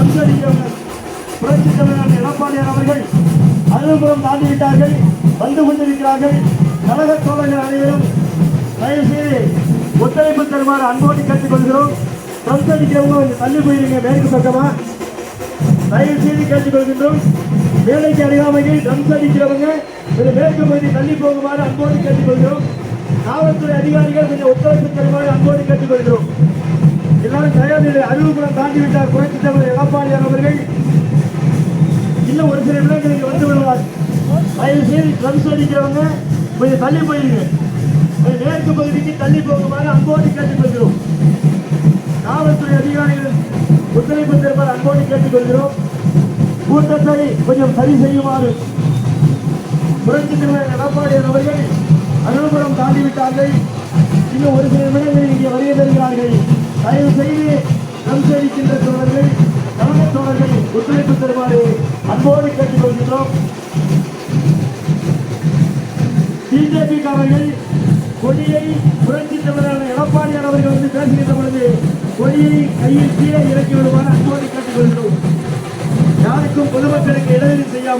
Drums அடிக்கிறவங்க புரட்சி தலைவர் எடப்பாடியார் அவர்கள் அருள்புரம் தாண்டிவிட்டார்கள், வந்து கொண்டிருக்கிறார்கள். கழக தோழர்கள் அனைவரும் தயவு செய்து ஒத்துழைப்பு தருமாறு அன்போடு கேட்டுக்கொள்கிறோம். ட்ரம்ஸ் அடிக்கிறவங்க கொஞ்சம் தள்ளி போயிருங்க, மேற்கு பக்கமா தயவு செய்து கேட்டுக்கொள்கின்றோம். வேலைக்கு அருகாமையில் ட்ரம்ஸ் அடிக்கிறவங்க கொஞ்சம் மேற்கு பகுதி தள்ளி போகுமாறு அன்போடு கேட்டுக்கொள்கிறோம். காவல்துறை அதிகாரிகள் கொஞ்சம் ஒத்துழைப்பு தருமாறு அன்போடு கேட்டுக்கொள்கிறோம். எல்லாரும் தயாரில்லை. அருள்புரம் தாண்டிவிட்டார் புரட்சி தலைவர் எடப்பாடியார் அவர்கள். இன்னும் ஒரு சில இடங்களுக்கு வந்து விடுவார். தயவு செய்து ட்ரம்ஸ் அடிக்கிறவங்க கொஞ்சம் தள்ளி போயிருங்க, மேற்கு பகுதிக்கு தள்ளி போகுமாறு அன்போடு கேட்டுக்கொள்கிறோம். காவல்துறை அதிகாரிகள் ஒத்துழைப்பு தருமாறு அன்போடு கேட்டுக்கொள்கிறோம். கூட்டத்தை கொஞ்சம் சரி செய்யுமாறு புரட்சி தலைவர் எடப்பாடியார் அவர்கள் அருள்புரம் தாண்டிவிட்டார்கள். இன்னும் ஒரு சில நிமிடங்களில் இங்கே வருகை தருகிறார்கள். தயவு செய்து ட்ரம்ஸ் அடிக்கின்ற தோழர்கள், கழக தோழர்கள் ஒத்துழைப்பு தருமாறு அன்போடு கேட்டுக்கொள்கின்றோம். பிஜேபிக்காரர்கள் கொடியை புரட்சி தலைவரான எடப்பாடியார் அவர்கள் வந்து பேசுகின்ற பொழுது கொடியை கையில் கீழே இறக்கி விடுமாறு அன்போடு கேட்டுக்கொள்கிறோம். யாருக்கும் பொதுமக்களுக்கு இடைவெளி செய்யாமல்